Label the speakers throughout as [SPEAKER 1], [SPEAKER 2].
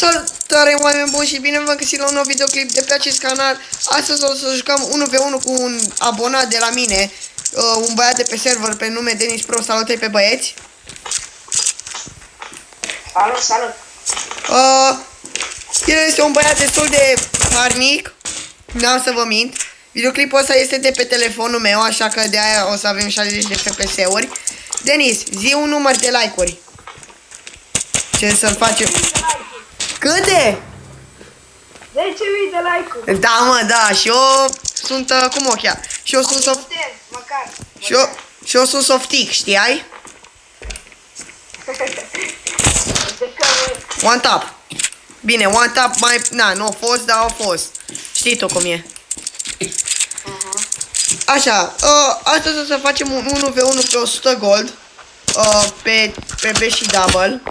[SPEAKER 1] Salutare, oameni buni și bine v-am găsit la un nou videoclip de pe acest canal. Astăzi o să jucăm 1v1 cu un abonat de la mine, un băiat de pe server pe nume Denis Pro. Salutări pe băieți.
[SPEAKER 2] Salut, salut.
[SPEAKER 1] El este un băiat destul de harnic, n-am să vă mint. Videoclipul ăsta este de pe telefonul meu, așa că de aia o să avem 60 de FPS-uri. Denis, zi un număr de like-uri. Ce să-l facem? Câte?
[SPEAKER 2] 10.000 de like-uri.
[SPEAKER 1] Da, mă, da, și eu sunt, cum o cheamă? Și eu sunt soft...
[SPEAKER 2] Măcar.
[SPEAKER 1] Și eu sunt softic, știai? One tap. Bine, one tap mai... Na, nu a fost, dar a fost. Știi tu cum e. Așa, astăzi o să facem un 1v1 pe 100 gold. Pe B și double.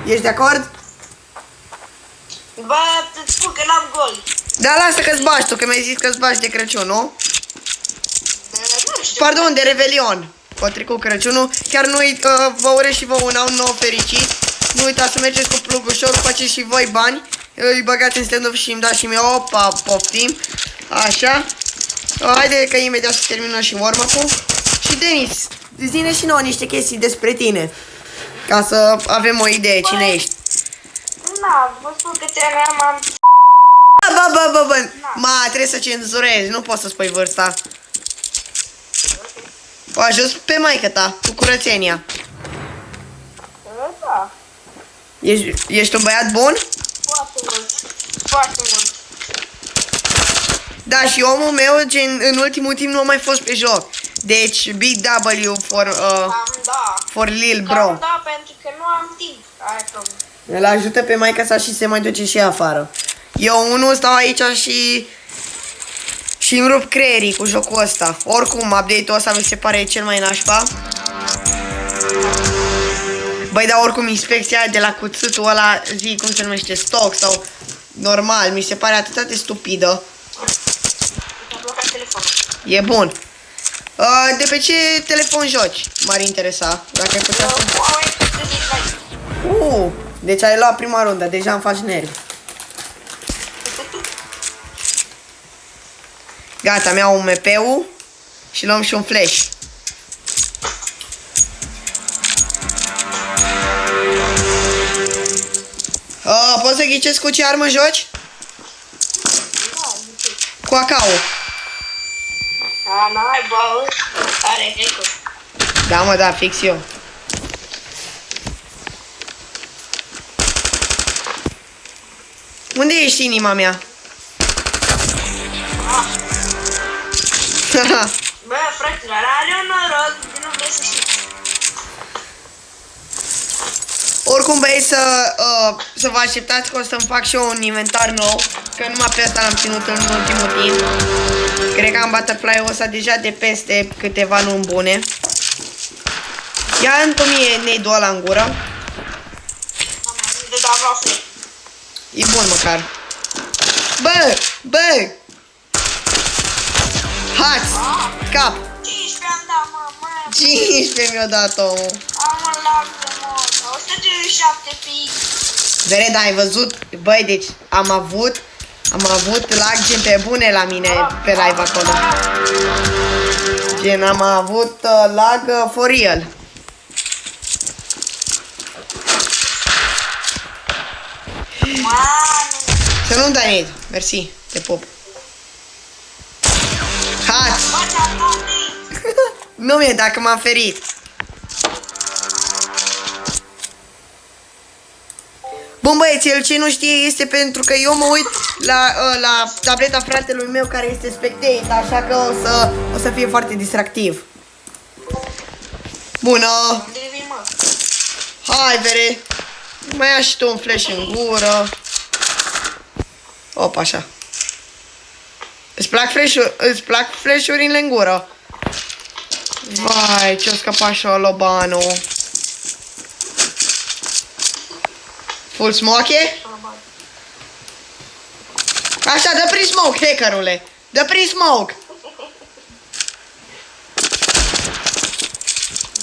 [SPEAKER 1] Ești de acord?
[SPEAKER 2] Bă, îți spun că n-am gol.
[SPEAKER 1] Da, lasă că-ți bași tu, că mi-ai zis că-ți bași de Crăciun, nu?
[SPEAKER 2] Nu știu.
[SPEAKER 1] Pardon, de Revelion. O trecut Crăciunul. Chiar nu-i, vă urez și vă un an nou fericit. Nu uitați să mergeți cu plugușorul, faceți și voi bani. Îi băgați în stand-up și îmi dați și mie, opa, poftim. Așa. Haide că imediat să terminăm și warm-up-ul. Și Denis, zi-ne și nouă niște chestii despre tine. Ca să avem o idee cine ești.
[SPEAKER 2] Na, vă spun că am...
[SPEAKER 1] Bă. Ma, trebuie să cenzurezi, nu poți să spui vârsta. O ajuns pe maică ta, cu curățenia.
[SPEAKER 2] Da.
[SPEAKER 1] Ești un băiat bun?
[SPEAKER 2] Foarte mult. Foarte mult.
[SPEAKER 1] Da, și omul meu, gen, în ultimul timp nu a mai fost pe joc. Deci, Big W for Lil Bro.
[SPEAKER 2] Da, pentru că nu am timp. Aia problem.
[SPEAKER 1] Îl ajută pe maica sa și se mai duce și afară. Eu unul stau aici și îmi rup creierii cu jocul ăsta. Oricum, update-ul ăsta mi se pare cel mai nașpa. Băi, dar oricum inspecția de la cuțitul ăla, zi cum se numește, stock sau normal, mi se pare atât de stupidă.
[SPEAKER 2] Mi-a blocat telefonul.
[SPEAKER 1] E bun. De pe ce telefon joci? M-ar interesa. Dacă ai putea să... Deci ai luat prima rundă, deja îmi faci nervi. Gata, mi-au un MP-ul și luăm și un flash. Poți să ghicesc cu ce armă joci? Cu AK-ul.
[SPEAKER 2] N-ai, bă, are hack-uri.
[SPEAKER 1] Da, mă, da, fix eu. Unde ești, inima mea?
[SPEAKER 2] Bă, fraților, are un noroc, nu vrei să știi.
[SPEAKER 1] Oricum, băieți, să vă așteptați că o să-mi fac și eu un inventar nou. Că numai pe asta l-am ținut în ultimul timp. Cred că am butterfly-ul ăsta deja de peste câteva luni bune. Ia încă mie nade-ul ăla în gură. E bun măcar. Bă! Hați! Cap!
[SPEAKER 2] 15 am dat, mă.
[SPEAKER 1] 15 mi-a dat omul.
[SPEAKER 2] Am un lag de mod. 137 pix.
[SPEAKER 1] Vered, ai văzut? Băi, deci am avut lag gen pe bune la mine pe live acolo. Gen am avut lag for real. Să nu-mi dai nade. Mersi, te pup. Hați! Nu mi-e dacă m-am ferit. Bun, băieți, el ce nu știe este pentru că eu mă uit la tableta fratelui meu care este spectate, așa că o să fie foarte distractiv. Bună!
[SPEAKER 2] Unde vii, mă?
[SPEAKER 1] Hai, vere! Mai ia și tu un flash în gură. Opa, așa. Îți plac flash-urile în gură? Vai, ce-o scăpat și-o lobanul. Full smoke? Așa, dă prin smoke, hackerule. Dă prin smoke.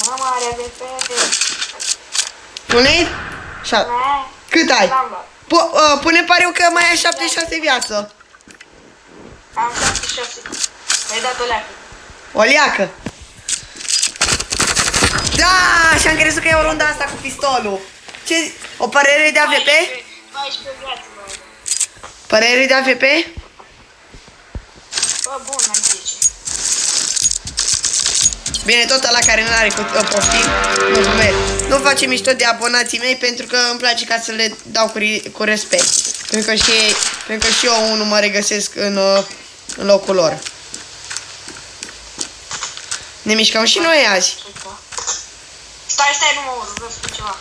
[SPEAKER 2] Mama are de pe...
[SPEAKER 1] Full nade? Cât ai? Pune pariu că mai ai 76 viață.
[SPEAKER 2] Am 76. Mi-ai dat o leacă.
[SPEAKER 1] O leacă. Da, și-am crezut că e o rundă asta cu pistolul. Ce? O părere de AVP?
[SPEAKER 2] 14 viață, bă.
[SPEAKER 1] Părere de AVP?
[SPEAKER 2] Bă, bun, am 10.
[SPEAKER 1] Bine, tot ăla care nu are poftim, nu glumesc. Nu face mișto de abonații mei pentru că îmi place ca să le dau cu respect. Pentru că și eu unul mă regăsesc în locul lor. Ne mișcăm și noi azi.
[SPEAKER 2] Stai, nu mă urc, vreau să spun ceva.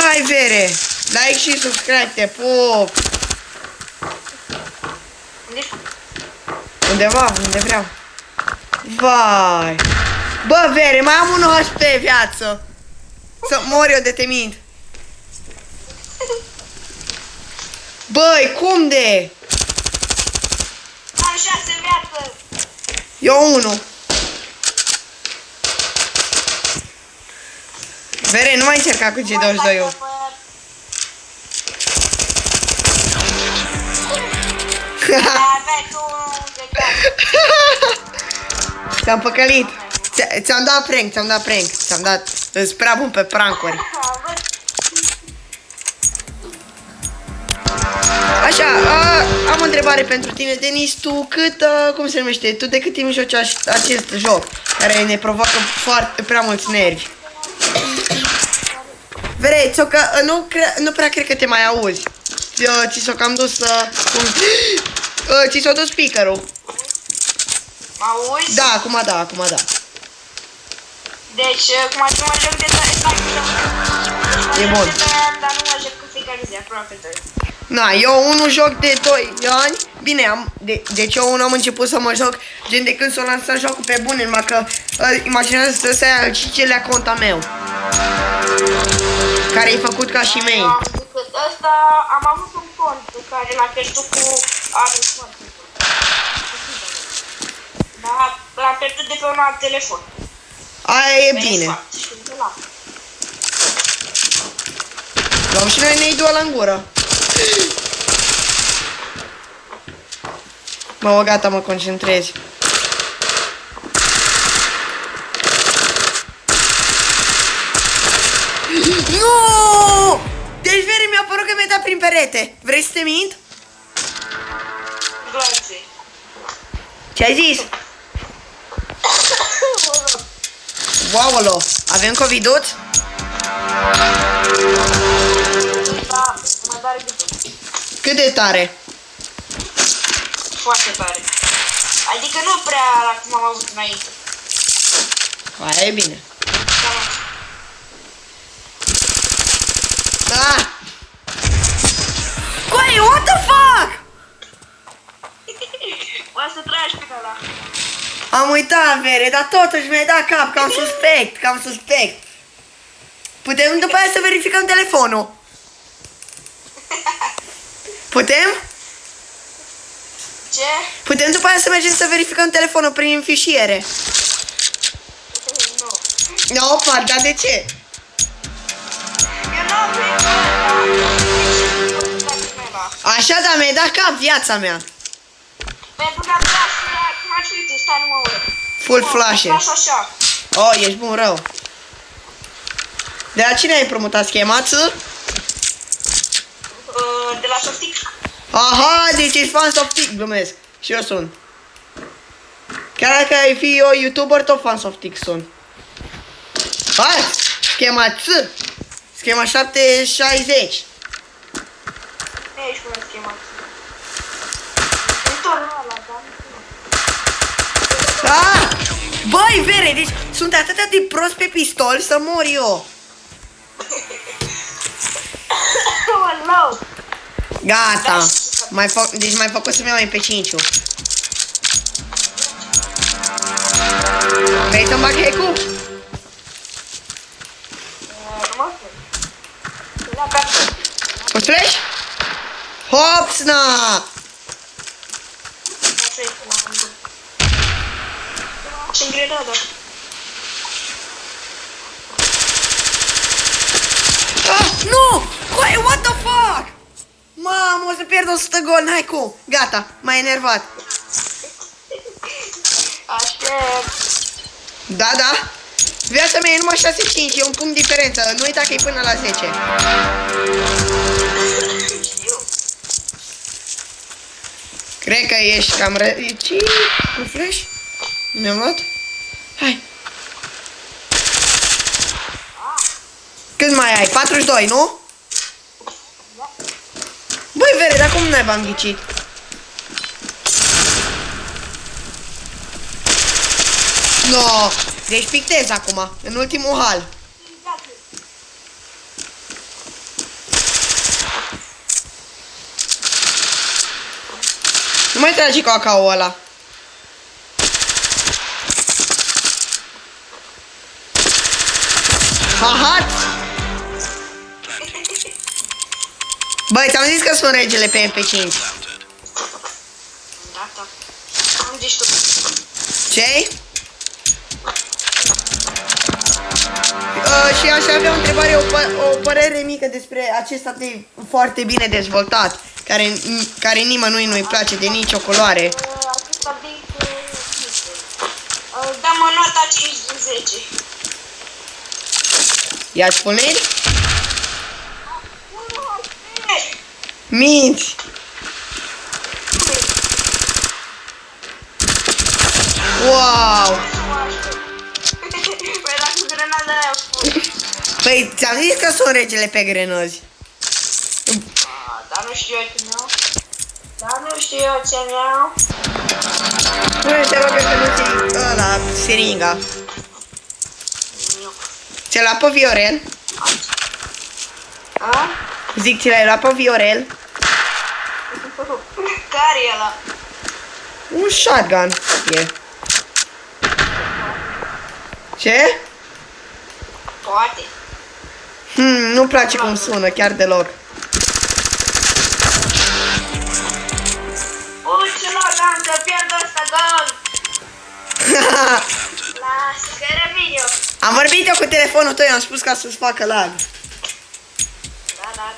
[SPEAKER 1] Hai, Vere! Like și subscribe, te pup!
[SPEAKER 2] Unde ești?
[SPEAKER 1] Undeva, unde vreau. Vai! Bă, Vere, mai am 1 HP viață! Să mor eu de te mint! Băi, cum de?
[SPEAKER 2] Am 6 viață!
[SPEAKER 1] Eu 1. Vere, nu mai încerca cu G22-ul.
[SPEAKER 2] Aveai tu de
[SPEAKER 1] Ți-am păcălit. Ți-am dat prank. Ți-am dat. Îți prea bun pe prankuri. Așa, am o întrebare pentru tine, Denis. Tu cum se numește? Tu de cât timp joci acest joc? Care ne provoacă prea mulți nervi. Vere, nu prea cred că te mai auzi. Ți s-o cam dus ți s-o dus speaker-ul.
[SPEAKER 2] Mă auzi?
[SPEAKER 1] Da, acum da.
[SPEAKER 2] Deci, cum aș mă joc de 2
[SPEAKER 1] E bun.
[SPEAKER 2] dar nu mă joc cu fiecare zi, aproape 2.
[SPEAKER 1] Na, eu unul joc de 2 ani. Bine, deci eu unul am început să mă joc gen de când s-o lansat jocul pe bune, numai că imaginează să ia al 5-lea conta meu. Care e făcut ca și main.
[SPEAKER 2] Ăsta am avut un cont care l-a pierdut cu anul smart. Dar l-am pierdut de pe un alt telefon.
[SPEAKER 1] Aia e bine. Luăm și noi ne-i doua la în gură. Bă, gata, mă concentrez. Nu! Deci, Vere, mi-a părut că mi-a dat prin perete. Vrei să te mint?
[SPEAKER 2] Glonțe.
[SPEAKER 1] Ce ai zis? Wow, avem COVID-ul?
[SPEAKER 2] Da, mă doare gâtul.
[SPEAKER 1] Cât de tare?
[SPEAKER 2] Foarte tare. Adică nu prea la cum am avut înainte.
[SPEAKER 1] Aia e bine. Ah! Coi, what the fuck?
[SPEAKER 2] O să tragi până la.
[SPEAKER 1] Am uitat, Vere, dar totuși mi-ai dat cap, cam suspect. Putem după aia să verificăm telefonul? Putem?
[SPEAKER 2] Ce?
[SPEAKER 1] Putem după aia să mergem să verificăm telefonul prin fișiere.
[SPEAKER 2] Nu.
[SPEAKER 1] Opa, dar de ce?
[SPEAKER 2] Eu nu am venit la.
[SPEAKER 1] Așa, dar mi-ai dat cap viața mea.
[SPEAKER 2] Pentru că am dat cum aș uite, stai, nu mă urc.
[SPEAKER 1] Full flash.
[SPEAKER 2] Flash așa.
[SPEAKER 1] Oh, ești bun rău. De la cine ai împrumutat schema?
[SPEAKER 2] De la Softic.
[SPEAKER 1] Aha, deci ești fan Softic, glumesc. Și eu sunt. Chiar dacă ai fi eu YouTuber, tot fan Softic sunt. Hai, schema schema 760.
[SPEAKER 2] Nu ești cu schema. Întorn ăla, da?
[SPEAKER 1] Ah! Băi, Vere, deci sunt atât de prost pe pistol să mor eu.
[SPEAKER 2] Oh, no.
[SPEAKER 1] Gata. Deci mai făcut să-mi iau MP5-ul. Vrei să-mi bag hack-ul?
[SPEAKER 2] Nu mă
[SPEAKER 1] Cu flash? Hopsna!
[SPEAKER 2] Și îngrenadă.
[SPEAKER 1] Mamă, o să pierd 100 gol, n-ai cum. Gata, m-ai enervat.
[SPEAKER 2] Aștept.
[SPEAKER 1] Da, da. Viața mea e numai 6-5, e un punct diferență. Nu uita că e până la 10.
[SPEAKER 2] Știu.
[SPEAKER 1] Cred că ești cam Ce? Un flash? Mi-am luat? Hai. Cât mai ai? 42, nu? Băi, Vere, dar cum n-ai v-am ghicit? No, deci pictez acum, în ultimul hal. Nu mai tragi cacao ăla. Hahat! Băi, ți-am zis că sunt regele pe MP5.
[SPEAKER 2] Gata. Am zis tu.
[SPEAKER 1] Ce? Și aș avea o întrebare, o părere mică despre acest atlet foarte bine dezvoltat, care nimănui nu-i place de nicio culoare.
[SPEAKER 2] Acesta bine. Dăm o nota 5 din 10.
[SPEAKER 1] Ia spune-i? Minți! Wow!
[SPEAKER 2] Păi dacă grenada aia a fost.
[SPEAKER 1] Păi, ți-am zis că sunt regele pe grenozi.
[SPEAKER 2] Dar nu știu eu ce mi-au. Dar nu știu eu ce mi-au.
[SPEAKER 1] Spune, te rog că nu ți ăla, seringa. Ți-l luat pe Viorel?
[SPEAKER 2] A?
[SPEAKER 1] Zic, ți l-ai luat pe Viorel?
[SPEAKER 2] Care e ăla?
[SPEAKER 1] Un shotgun e. Ce?
[SPEAKER 2] Poate.
[SPEAKER 1] Nu-mi place cum sună, chiar deloc.
[SPEAKER 2] Uite ce logan, că pierd ăsta gol. Lasă, că revin eu.
[SPEAKER 1] Am vorbit eu cu telefonul tău, am spus ca să-ți facă lag.
[SPEAKER 2] Da.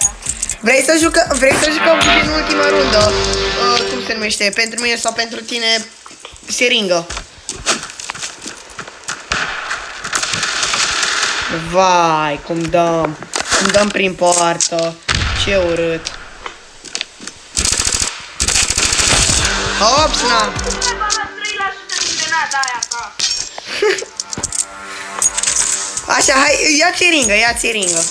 [SPEAKER 1] Vrei să jucăm în ultima rundă? Cum se numește? Pentru mine sau pentru tine? Seringă. Vai, cum dăm. Cum dăm prin poartă. Ce urât. Ops, na.
[SPEAKER 2] Cum ai balat 3% din grenada aia ta?
[SPEAKER 1] Așa, hai, ia seringă, ia seringă.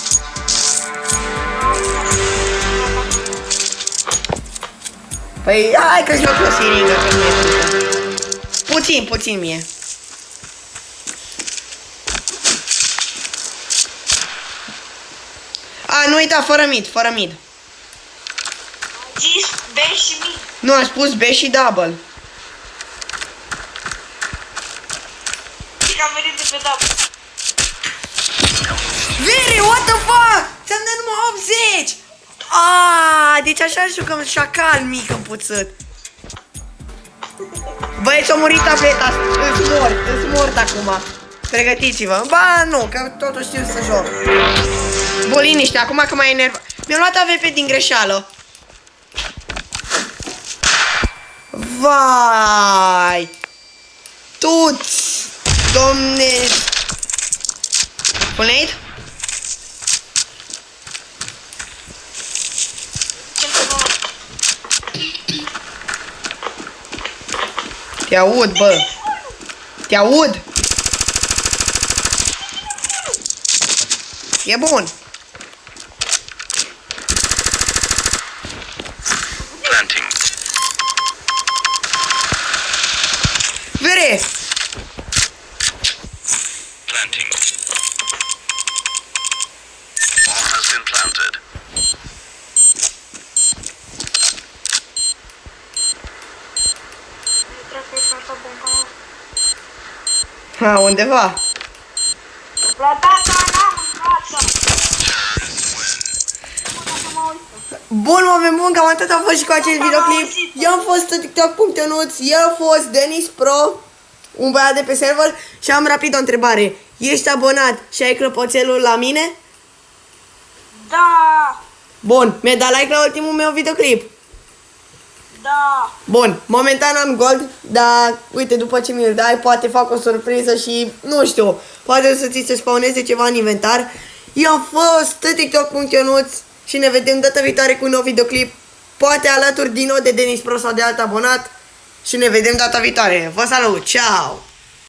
[SPEAKER 1] Păi, hai că joc o seringă, că nu e frică. Puțin mie. A, nu uita, fără mid.
[SPEAKER 2] Zis B și mid.
[SPEAKER 1] Nu, am spus B și double.
[SPEAKER 2] Și că am venit de pe double.
[SPEAKER 1] Vere, what the fuck? Ți-am dat numai 80! Ah, deci așa jucăm șacal mic împuțit. Băi, ți-a murit tableta, îți mort acum. Pregătiți-vă. Ba, nu, că totuși știu să joc. Bă, liniște, acum că m-ai enervat. Mi-am luat AVP din greșeală. Vai! Tuți! Domne! Pune-i? Te aud, bă! Te aud! E bun! Vere! Ha, undeva.
[SPEAKER 2] La data n-am învață.
[SPEAKER 1] Bun, oameni buni, cam atât a fost și cu acest videoclip. Eu am fost TikTok.ionuț, el a fost Denis Pro, un băiat de pe server. Și am rapid o întrebare. Ești abonat și ai clopoțelul la mine?
[SPEAKER 2] Da.
[SPEAKER 1] Bun, mi-ai dat like la ultimul meu videoclip?
[SPEAKER 2] Da.
[SPEAKER 1] Bun, momentan am gold, dar uite, după ce mi-l dai, poate fac o surpriză și, nu știu, poate să ți se spawneze ceva în inventar. Eu am fost TikTok.ionuț și ne vedem data viitoare cu un nou videoclip, poate alături din nou de Denis Pro sau de alt abonat și ne vedem data viitoare. Vă salut, ciao!